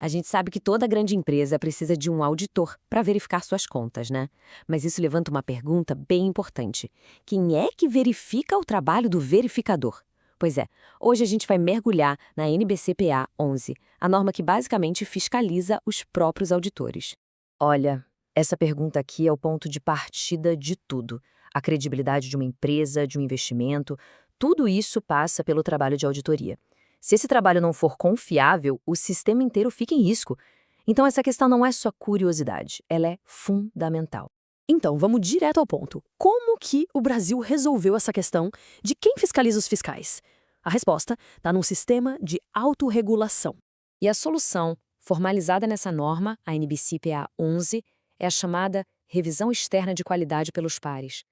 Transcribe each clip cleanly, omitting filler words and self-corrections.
A gente sabe que toda grande empresa precisa de um auditor para verificar suas contas, né? Mas isso levanta uma pergunta bem importante. Quem é que verifica o trabalho do verificador? Pois é, hoje a gente vai mergulhar na NBC-PA 11, a norma que basicamente fiscaliza os próprios auditores. Olha, essa pergunta aqui é o ponto de partida de tudo. A credibilidade de uma empresa, de um investimento, tudo isso passa pelo trabalho de auditoria. Se esse trabalho não for confiável, o sistema inteiro fica em risco. Então essa questão não é só curiosidade, ela é fundamental. Então, vamos direto ao ponto. Como que o Brasil resolveu essa questão de quem fiscaliza os fiscais? A resposta está num sistema de autorregulação. E a solução, formalizada nessa norma, a NBC-PA 11, é a chamada revisão externa de qualidade pelos pares.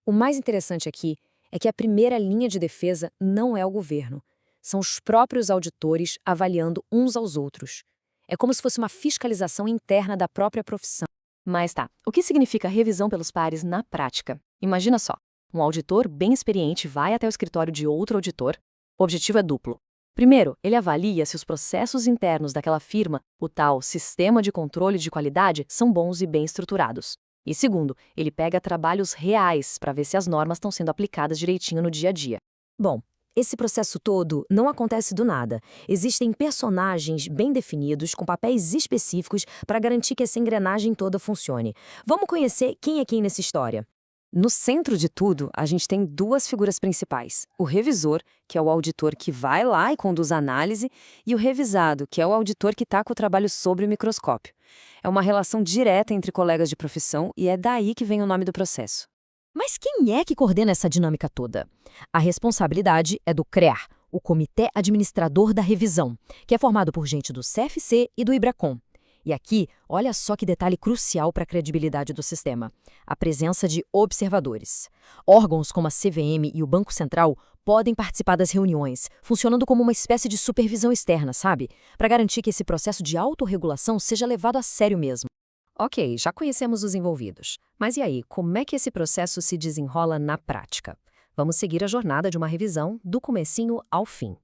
O mais interessante aqui é que a primeira linha de defesa não é o governo. São os próprios auditores avaliando uns aos outros. É como se fosse uma fiscalização interna da própria profissão. Mas tá, o que significa revisão pelos pares na prática? Imagina só, um auditor bem experiente vai até o escritório de outro auditor. O objetivo é duplo. Primeiro, ele avalia se os processos internos daquela firma, o tal sistema de controle de qualidade, são bons e bem estruturados. E segundo, ele pega trabalhos reais para ver se as normas estão sendo aplicadas direitinho no dia a dia. Bom, esse processo todo não acontece do nada. Existem personagens bem definidos, com papéis específicos para garantir que essa engrenagem toda funcione. Vamos conhecer quem é quem nessa história. No centro de tudo, a gente tem duas figuras principais. O revisor, que é o auditor que vai lá e conduz a análise, e o revisado, que é o auditor que está com o trabalho sob o microscópio. É uma relação direta entre colegas de profissão e é daí que vem o nome do processo. Mas quem é que coordena essa dinâmica toda? A responsabilidade é do CREAR, o Comitê Administrador da Revisão, que é formado por gente do CFC e do IBRACON. E aqui, olha só que detalhe crucial para a credibilidade do sistema: a presença de observadores. Órgãos como a CVM e o Banco Central podem participar das reuniões, funcionando como uma espécie de supervisão externa, sabe? Para garantir que esse processo de autorregulação seja levado a sério mesmo. Ok, já conhecemos os envolvidos. Mas e aí, como é que esse processo se desenrola na prática? Vamos seguir a jornada de uma revisão do comecinho ao fim.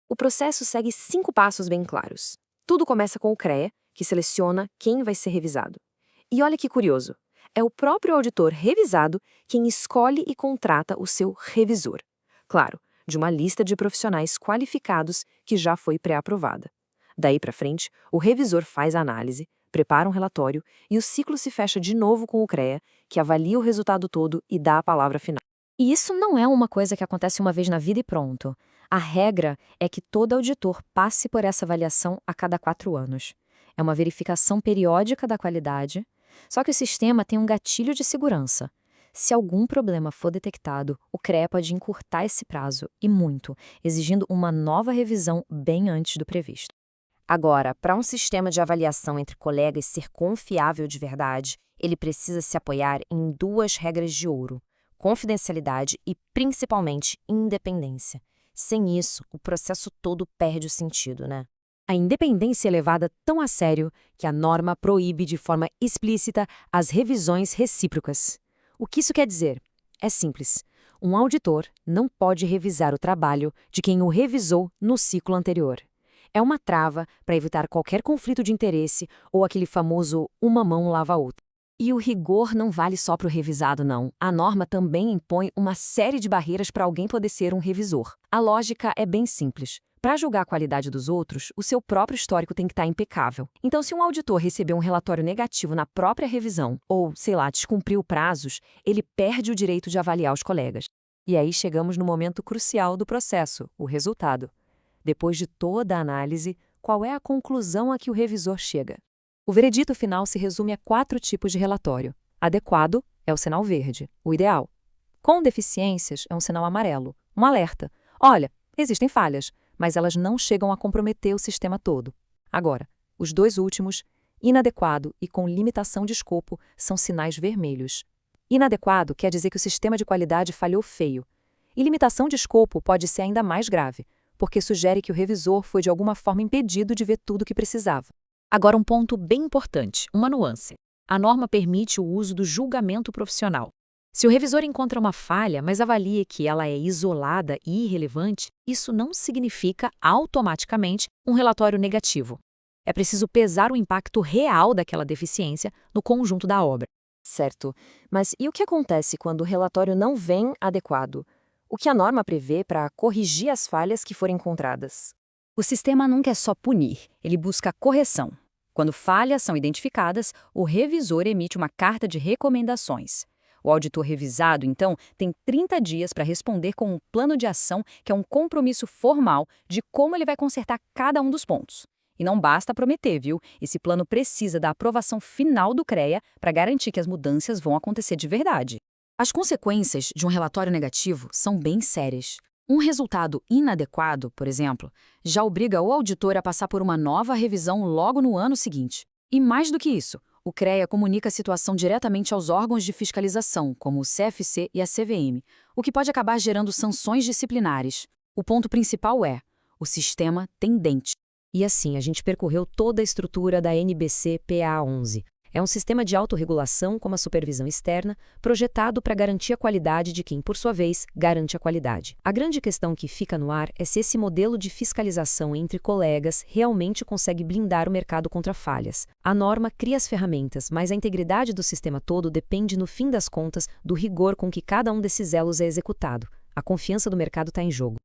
O processo segue 5 passos bem claros. Tudo começa com o CREA, que seleciona quem vai ser revisado. E olha que curioso, é o próprio auditor revisado quem escolhe e contrata o seu revisor. Claro, de uma lista de profissionais qualificados que já foi pré-aprovada. Daí para frente, o revisor faz a análise, prepara um relatório e o ciclo se fecha de novo com o CREA, que avalia o resultado todo e dá a palavra final. E isso não é uma coisa que acontece uma vez na vida e pronto. A regra é que todo auditor passe por essa avaliação a cada 4 anos. É uma verificação periódica da qualidade, só que o sistema tem um gatilho de segurança. Se algum problema for detectado, o CREA pode encurtar esse prazo, e muito, exigindo uma nova revisão bem antes do previsto. Agora, para um sistema de avaliação entre colegas ser confiável de verdade, ele precisa se apoiar em 2 regras de ouro: confidencialidade e, principalmente, independência. Sem isso, o processo todo perde o sentido, né? A independência é levada tão a sério que a norma proíbe de forma explícita as revisões recíprocas. O que isso quer dizer? É simples. Um auditor não pode revisar o trabalho de quem o revisou no ciclo anterior. É uma trava para evitar qualquer conflito de interesse ou aquele famoso uma mão lava a outra. E o rigor não vale só para o revisado, não. A norma também impõe uma série de barreiras para alguém poder ser um revisor. A lógica é bem simples. Para julgar a qualidade dos outros, o seu próprio histórico tem que estar impecável. Então, se um auditor receber um relatório negativo na própria revisão, ou, sei lá, descumpriu prazos, ele perde o direito de avaliar os colegas. E aí chegamos no momento crucial do processo, o resultado. Depois de toda a análise, qual é a conclusão a que o revisor chega? O veredito final se resume a 4 tipos de relatório. Adequado é o sinal verde, o ideal. Com deficiências é um sinal amarelo, um alerta. Olha, existem falhas, mas elas não chegam a comprometer o sistema todo. Agora, os 2 últimos, inadequado e com limitação de escopo, são sinais vermelhos. Inadequado quer dizer que o sistema de qualidade falhou feio. E limitação de escopo pode ser ainda mais grave, porque sugere que o revisor foi de alguma forma impedido de ver tudo o que precisava. Agora, um ponto bem importante, uma nuance. A norma permite o uso do julgamento profissional. Se o revisor encontra uma falha, mas avalia que ela é isolada e irrelevante, isso não significa automaticamente um relatório negativo. É preciso pesar o impacto real daquela deficiência no conjunto da obra. Certo. Mas e o que acontece quando o relatório não vem adequado? O que a norma prevê para corrigir as falhas que forem encontradas? O sistema não quer só punir, ele busca correção. Quando falhas são identificadas, o revisor emite uma carta de recomendações. O auditor revisado, então, tem 30 dias para responder com um plano de ação que é um compromisso formal de como ele vai consertar cada um dos pontos. E não basta prometer, viu? Esse plano precisa da aprovação final do CREA para garantir que as mudanças vão acontecer de verdade. As consequências de um relatório negativo são bem sérias. Um resultado inadequado, por exemplo, já obriga o auditor a passar por uma nova revisão logo no ano seguinte. E mais do que isso, o CREA comunica a situação diretamente aos órgãos de fiscalização, como o CFC e a CVM, o que pode acabar gerando sanções disciplinares. O ponto principal é: o sistema tem dente. E assim, a gente percorreu toda a estrutura da NBC PA11. É um sistema de autorregulação com uma supervisão externa, projetado para garantir a qualidade de quem, por sua vez, garante a qualidade. A grande questão que fica no ar é se esse modelo de fiscalização entre colegas realmente consegue blindar o mercado contra falhas. A norma cria as ferramentas, mas a integridade do sistema todo depende, no fim das contas, do rigor com que cada um desses elos é executado. A confiança do mercado está em jogo.